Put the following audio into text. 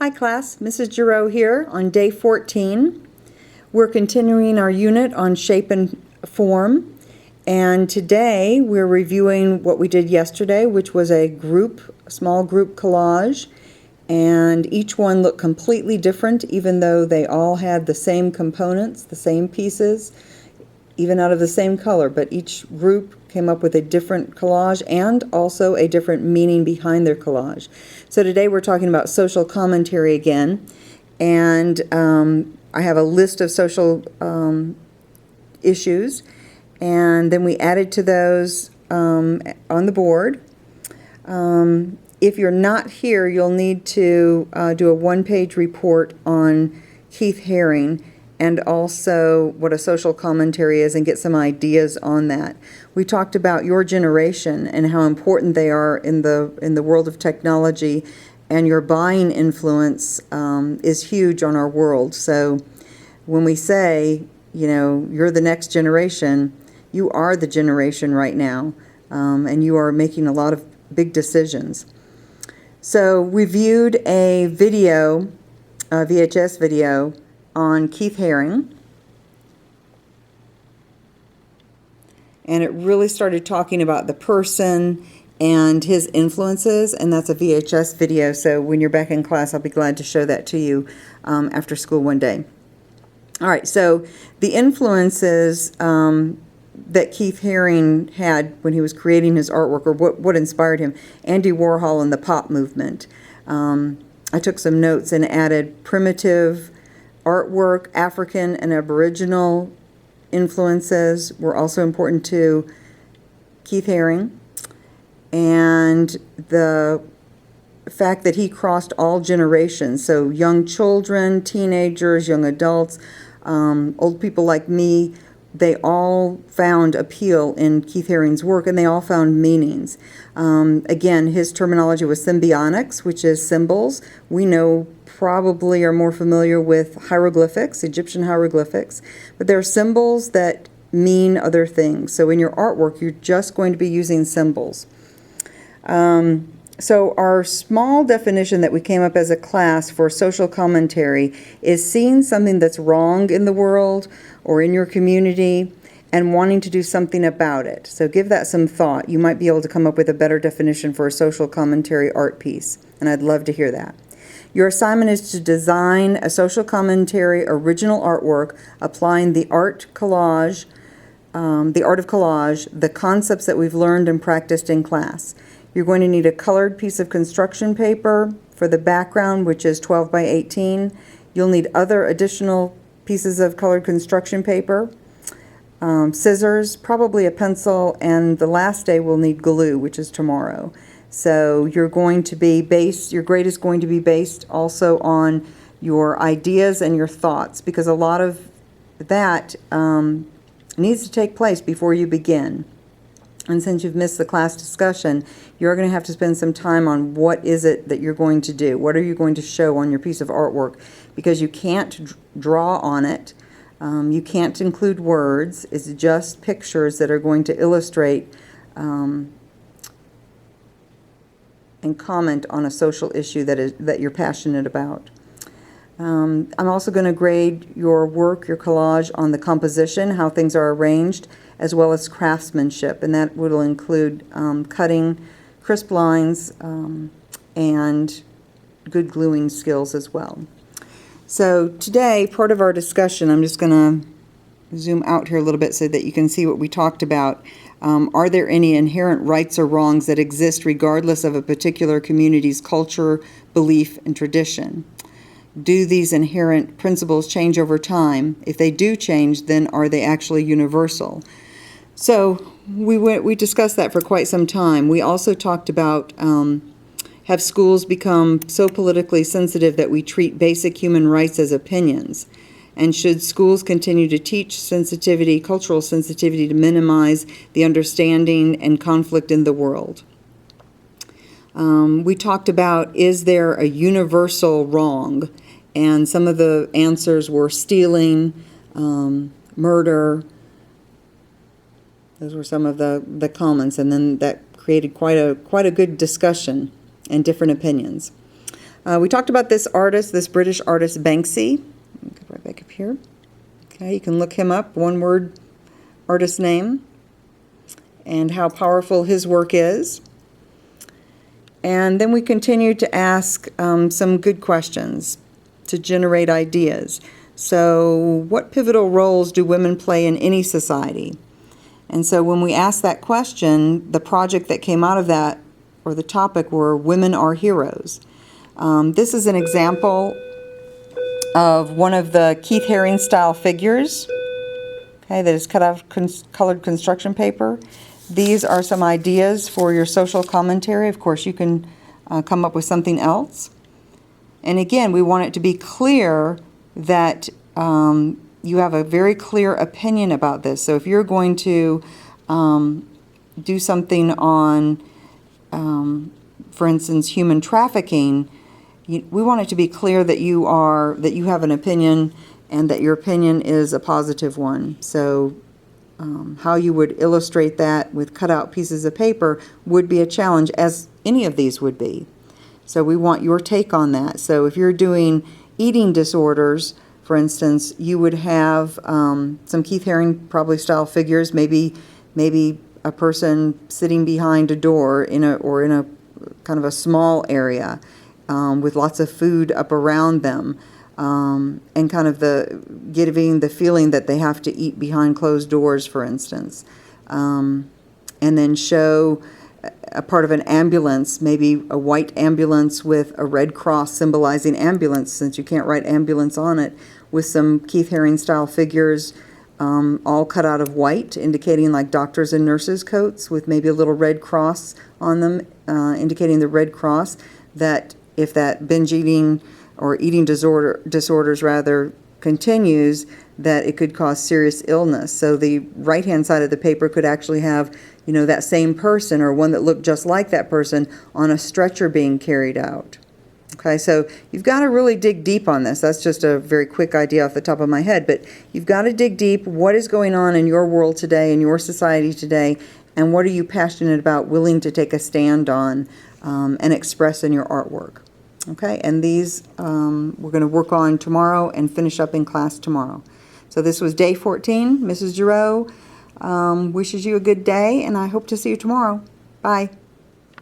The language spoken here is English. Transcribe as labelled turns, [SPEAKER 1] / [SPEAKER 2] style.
[SPEAKER 1] Hi class, Mrs. Giroux here on day 14. We're continuing our unit on shape and form, and today we're reviewing what we did yesterday, which was a small group collage, and each one looked completely different even though they all had the same components, the same pieces, even out of the same color, but each group came up with a different collage and also a different meaning behind their collage. So today we're talking about social commentary again, and I have a list of social issues, and then we added to those on the board. If you're not here, you'll need to do a one-page report on Keith Haring and also what a social commentary is and get some ideas on that. We talked about your generation and how important they are in the world of technology, and your buying influence is huge on our world. So when we say, you know, you're the next generation, you are the generation right now, and you are making a lot of big decisions. So we viewed a video, a VHS video, on Keith Haring, and it really started talking about the person and his influences, and that's a VHS video, so when you're back in class I'll be glad to show that to you after school one day. Alright, so the influences that Keith Haring had when he was creating his artwork, or what inspired him: Andy Warhol and the pop movement. I took some notes and added primitive artwork. African and Aboriginal influences were also important to Keith Haring, and the fact that he crossed all generations, so young children, teenagers, young adults, old people like me, they all found appeal in Keith Haring's work, and they all found meanings. Again, his terminology was symbiontics, which is symbols. We know probably are more familiar with hieroglyphics, Egyptian hieroglyphics, but there are symbols that mean other things. So in your artwork, you're just going to be using symbols. So our small definition that we came up as a class for social commentary is seeing something that's wrong in the world or in your community and wanting to do something about it. So give that some thought. You might be able to come up with a better definition for a social commentary art piece, and I'd love to hear that. Your assignment is to design a social commentary original artwork applying the art of collage, the concepts that we've learned and practiced in class. You're going to need a colored piece of construction paper for the background, which is 12 by 18. You'll need other additional pieces of colored construction paper, scissors, probably a pencil, and the last day we'll need glue, which is tomorrow. So your grade is going to be based also on your ideas and your thoughts, because a lot of that needs to take place before you begin. And since you've missed the class discussion, you're going to have to spend some time on what is it that you're going to do. What are you going to show on your piece of artwork? Because you can't draw on it. You can't include words. It's just pictures that are going to illustrate and comment on a social issue that you're passionate about. I'm also going to grade your work, your collage, on the composition, how things are arranged, as well as craftsmanship, and that will include cutting, crisp lines, and good gluing skills as well. So today, part of our discussion, I'm just going to zoom out here a little bit so that you can see what we talked about. Are there any inherent rights or wrongs that exist regardless of a particular community's culture, belief, and tradition? Do these inherent principles change over time? If they do change, then are they actually universal? So we discussed that for quite some time. We also talked about have schools become so politically sensitive that we treat basic human rights as opinions? And should schools continue to teach sensitivity, cultural sensitivity, to minimize the understanding and conflict in the world? We talked about, is there a universal wrong? And some of the answers were stealing, murder. Those were some of the comments, and then that created quite a good discussion and different opinions. We talked about this artist, this British artist Banksy. Go right back up here. Okay, you can look him up, one word artist name, and how powerful his work is. And then we continue to ask some good questions to generate ideas. So what pivotal roles do women play in any society? And so when we asked that question, the project that came out of that, or the topic, were Women Are Heroes. This is an example of one of the Keith Haring style figures, okay, that is cut out of colored construction paper. These are some ideas for your social commentary. Of course, you can come up with something else. And again, we want it to be clear that you have a very clear opinion about this. So if you're going to do something on, for instance, human trafficking, we want it to be clear that you have an opinion and that your opinion is a positive one. So how you would illustrate that with cutout pieces of paper would be a challenge, as any of these would be. So we want your take on that. So if you're doing eating disorders, for instance, you would have some Keith Haring probably style figures, maybe a person sitting behind a door in a kind of a small area with lots of food up around them. And kind of giving the feeling that they have to eat behind closed doors, for instance. And then show a part of an ambulance, maybe a white ambulance with a red cross symbolizing ambulance, since you can't write ambulance on it, with some Keith Haring style figures all cut out of white, indicating like doctors and nurses' coats with maybe a little red cross on them, indicating the Red Cross, that if that binge eating or eating disorders rather continues, that it could cause serious illness. So the right-hand side of the paper could actually have, that same person or one that looked just like that person on a stretcher being carried out. Okay, so you've got to really dig deep on this. That's just a very quick idea off the top of my head, but you've got to dig deep. What is going on in your world today, in your society today, and what are you passionate about, willing to take a stand on and express in your artwork? Okay, and these we're going to work on tomorrow and finish up in class tomorrow. So this was day 14. Mrs. Giroux wishes you a good day, and I hope to see you tomorrow. Bye.